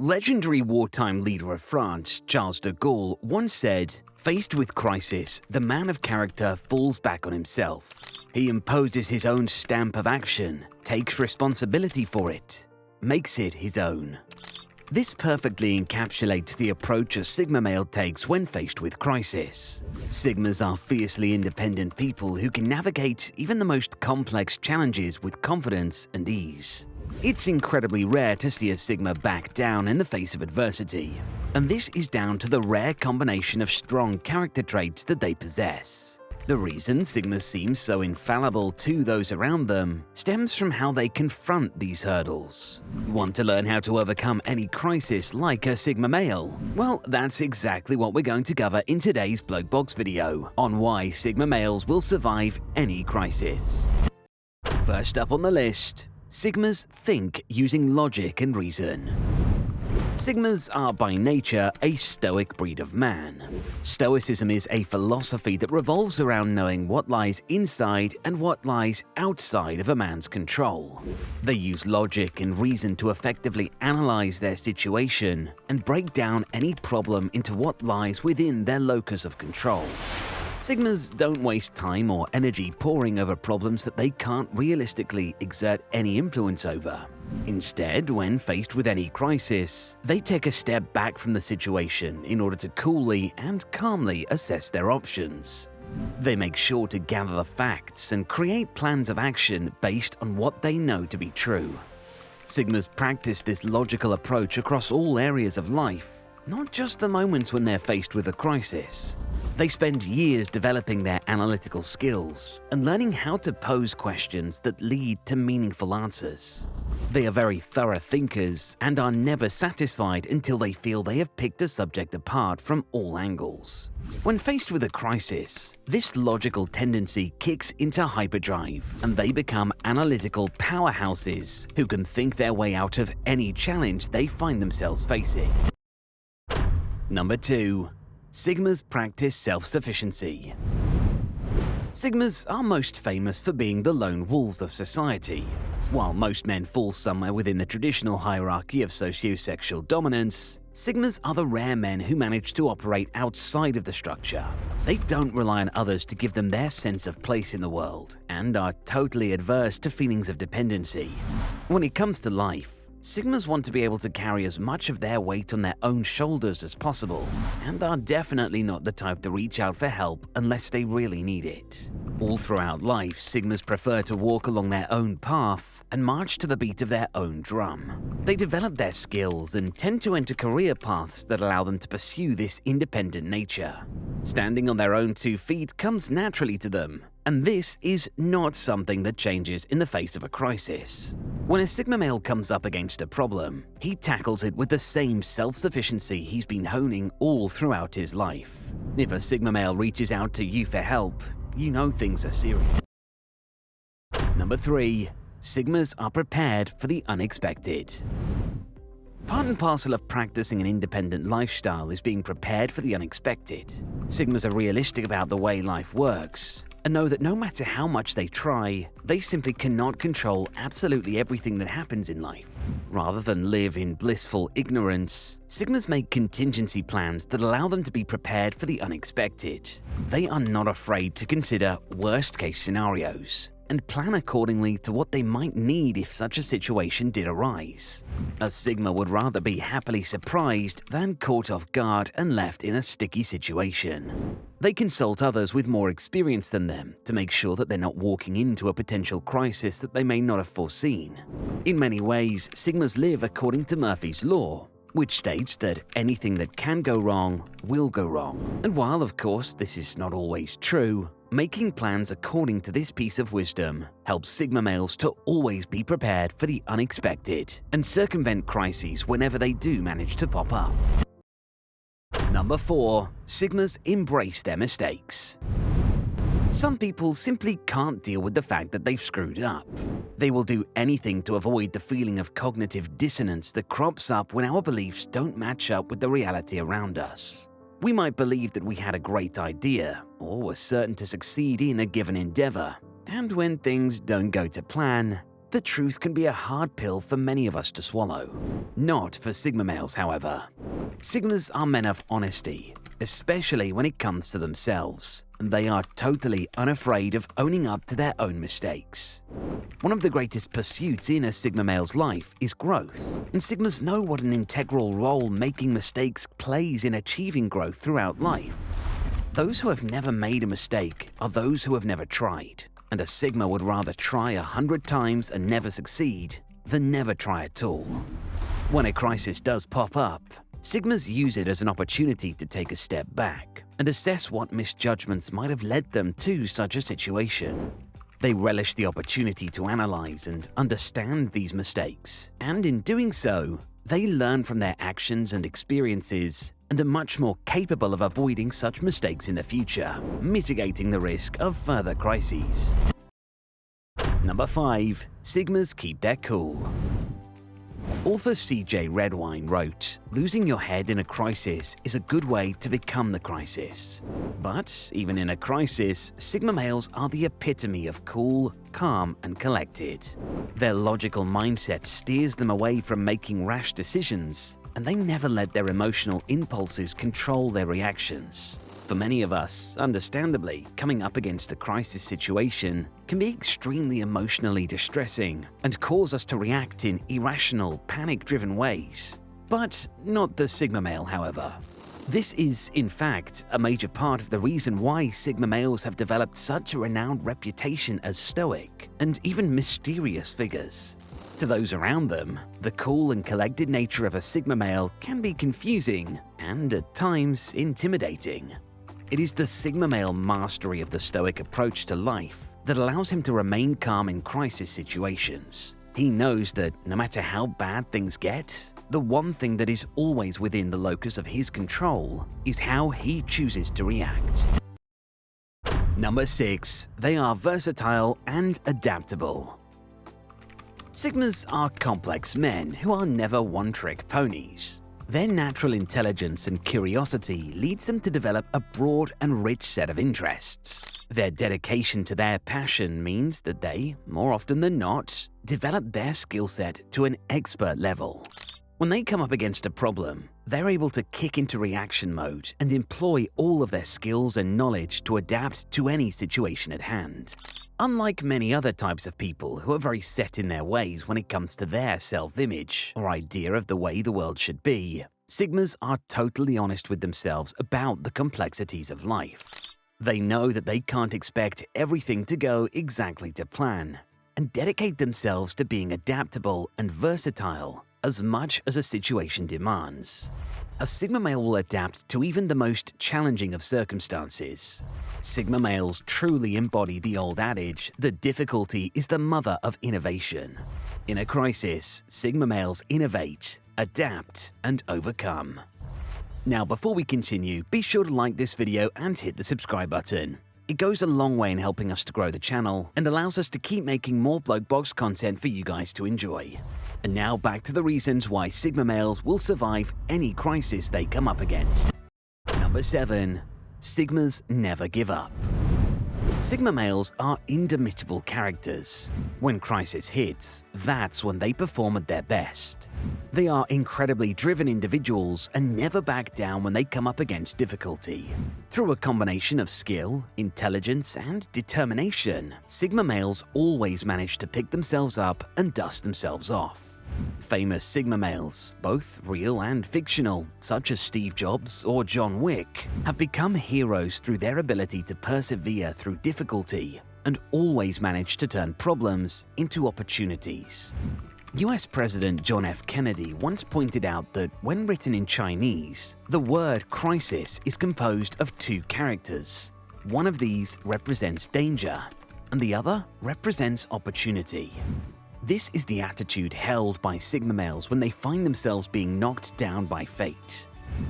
Legendary wartime leader of France, Charles de Gaulle, once said, "Faced with crisis, the man of character falls back on himself. He imposes his own stamp of action, takes responsibility for it, makes it his own." This perfectly encapsulates the approach a Sigma male takes when faced with crisis. Sigmas are fiercely independent people who can navigate even the most complex challenges with confidence and ease. It's incredibly rare to see a Sigma back down in the face of adversity, and this is down to the rare combination of strong character traits that they possess. The reason Sigmas seem so infallible to those around them stems from how they confront these hurdles. Want to learn how to overcome any crisis like a Sigma male? Well, that's exactly what we're going to cover in today's Bloke Box video on why Sigma males will survive any crisis. First up on the list, Sigmas think using logic and reason. Sigmas are by nature a stoic breed of man. Stoicism is a philosophy that revolves around knowing what lies inside and what lies outside of a man's control. They use logic and reason to effectively analyze their situation and break down any problem into what lies within their locus of control. Sigmas don't waste time or energy poring over problems that they can't realistically exert any influence over. Instead, when faced with any crisis, they take a step back from the situation in order to coolly and calmly assess their options. They make sure to gather the facts and create plans of action based on what they know to be true. Sigmas practice this logical approach across all areas of life, not just the moments when they're faced with a crisis. They spend years developing their analytical skills and learning how to pose questions that lead to meaningful answers. They are very thorough thinkers and are never satisfied until they feel they have picked a subject apart from all angles. When faced with a crisis, this logical tendency kicks into hyperdrive and they become analytical powerhouses who can think their way out of any challenge they find themselves facing. Number 2. Sigmas practice self-sufficiency. Sigmas are most famous for being the lone wolves of society. While most men fall somewhere within the traditional hierarchy of sociosexual dominance, Sigmas are the rare men who manage to operate outside of the structure. They don't rely on others to give them their sense of place in the world, and are totally adverse to feelings of dependency. When it comes to life, Sigmas want to be able to carry as much of their weight on their own shoulders as possible, and are definitely not the type to reach out for help unless they really need it. All throughout life, Sigmas prefer to walk along their own path and march to the beat of their own drum. They develop their skills and tend to enter career paths that allow them to pursue this independent nature. Standing on their own 2 feet comes naturally to them, and this is not something that changes in the face of a crisis. When a Sigma male comes up against a problem, he tackles it with the same self-sufficiency he's been honing all throughout his life. If a Sigma male reaches out to you for help, you know things are serious. Number 3. Sigmas are prepared for the unexpected. Part and parcel of practicing an independent lifestyle is being prepared for the unexpected. Sigmas are realistic about the way life works and know that no matter how much they try, they simply cannot control absolutely everything that happens in life. Rather than live in blissful ignorance, Sigmas make contingency plans that allow them to be prepared for the unexpected. They are not afraid to consider worst-case scenarios and plan accordingly to what they might need if such a situation did arise. A Sigma would rather be happily surprised than caught off guard and left in a sticky situation. They consult others with more experience than them to make sure that they're not walking into a potential crisis that they may not have foreseen. In many ways, Sigmas live according to Murphy's Law, which states that anything that can go wrong will go wrong. And while, of course, this is not always true, making plans according to this piece of wisdom helps Sigma males to always be prepared for the unexpected and circumvent crises whenever they do manage to pop up. Number 4. Sigmas embrace their mistakes. Some people simply can't deal with the fact that they've screwed up. They will do anything to avoid the feeling of cognitive dissonance that crops up when our beliefs don't match up with the reality around us. We might believe that we had a great idea or were certain to succeed in a given endeavor, and when things don't go to plan, The truth can be a hard pill for many of us to swallow. Not for Sigma males, however. Sigmas are men of honesty, especially when it comes to themselves, and they are totally unafraid of owning up to their own mistakes. One of the greatest pursuits in a Sigma male's life is growth, and Sigmas know what an integral role making mistakes plays in achieving growth throughout life. Those who have never made a mistake are those who have never tried, and a Sigma would rather try 100 times and never succeed than never try at all. When a crisis does pop up, Sigmas use it as an opportunity to take a step back and assess what misjudgments might have led them to such a situation. They relish the opportunity to analyze and understand these mistakes, and in doing so, they learn from their actions and experiences and are much more capable of avoiding such mistakes in the future, mitigating the risk of further crises. Number 5. Sigmas keep their cool. Author C.J. Redwine wrote, "Losing your head in a crisis is a good way to become the crisis." But even in a crisis, Sigma males are the epitome of cool, calm, and collected. Their logical mindset steers them away from making rash decisions, and they never let their emotional impulses control their reactions. For many of us, understandably, coming up against a crisis situation can be extremely emotionally distressing and cause us to react in irrational, panic-driven ways. But not the Sigma male, however. This is, in fact, a major part of the reason why Sigma males have developed such a renowned reputation as stoic and even mysterious figures. To those around them, the cool and collected nature of a Sigma male can be confusing and, at times, intimidating. It is the Sigma male mastery of the stoic approach to life that allows him to remain calm in crisis situations. He knows that no matter how bad things get, the one thing that is always within the locus of his control is how he chooses to react. Number 6. They are versatile and adaptable. Sigmas are complex men who are never one-trick ponies. Their natural intelligence and curiosity leads them to develop a broad and rich set of interests. Their dedication to their passion means that they, more often than not, develop their skill set to an expert level. When they come up against a problem, they're able to kick into reaction mode and employ all of their skills and knowledge to adapt to any situation at hand. Unlike many other types of people who are very set in their ways when it comes to their self-image or idea of the way the world should be, Sigmas are totally honest with themselves about the complexities of life. They know that they can't expect everything to go exactly to plan, and dedicate themselves to being adaptable and versatile as much as a situation demands. A Sigma male will adapt to even the most challenging of circumstances. Sigma males truly embody the old adage that difficulty is the mother of innovation. In a crisis, Sigma males innovate, adapt, and overcome. Now, before we continue, be sure to like this video and hit the subscribe button. It goes a long way in helping us to grow the channel and allows us to keep making more Bloke Box content for you guys to enjoy. And now back to the reasons why Sigma males will survive any crisis they come up against. Number 7. Sigmas never give up. Sigma males are indomitable characters. When crisis hits, that's when they perform at their best. They are incredibly driven individuals and never back down when they come up against difficulty. Through a combination of skill, intelligence, and determination, Sigma males always manage to pick themselves up and dust themselves off. Famous Sigma males, both real and fictional, such as Steve Jobs or John Wick, have become heroes through their ability to persevere through difficulty and always manage to turn problems into opportunities. US President John F. Kennedy once pointed out that when written in Chinese, the word crisis is composed of two characters. One of these represents danger, and the other represents opportunity. This is the attitude held by Sigma males when they find themselves being knocked down by fate.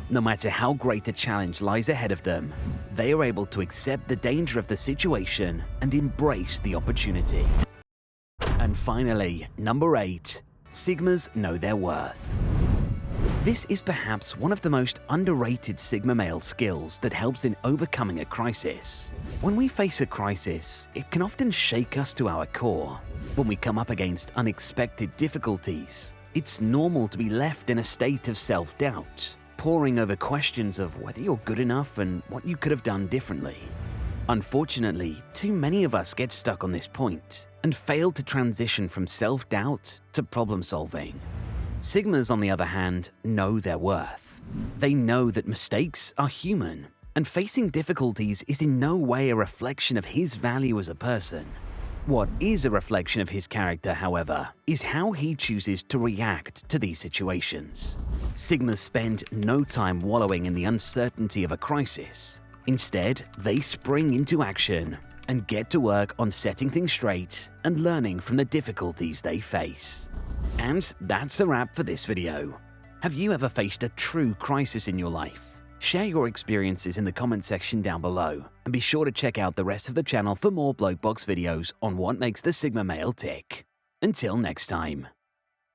No matter how great a challenge lies ahead of them, they are able to accept the danger of the situation and embrace the opportunity. And finally, number 8. Sigmas know their worth. This is perhaps one of the most underrated Sigma male skills that helps in overcoming a crisis. When we face a crisis, it can often shake us to our core. When we come up against unexpected difficulties, it's normal to be left in a state of self-doubt, poring over questions of whether you're good enough and what you could have done differently. Unfortunately, too many of us get stuck on this point and fail to transition from self-doubt to problem-solving. Sigmas, on the other hand, know their worth. They know that mistakes are human, and facing difficulties is in no way a reflection of his value as a person. What is a reflection of his character, however, is how he chooses to react to these situations. Sigmas spend no time wallowing in the uncertainty of a crisis. Instead, they spring into action and get to work on setting things straight and learning from the difficulties they face. And that's a wrap for this video. Have you ever faced a true crisis in your life? Share your experiences in the comment section down below, and be sure to check out the rest of the channel for more Bloke Box videos on what makes the Sigma male tick. Until next time.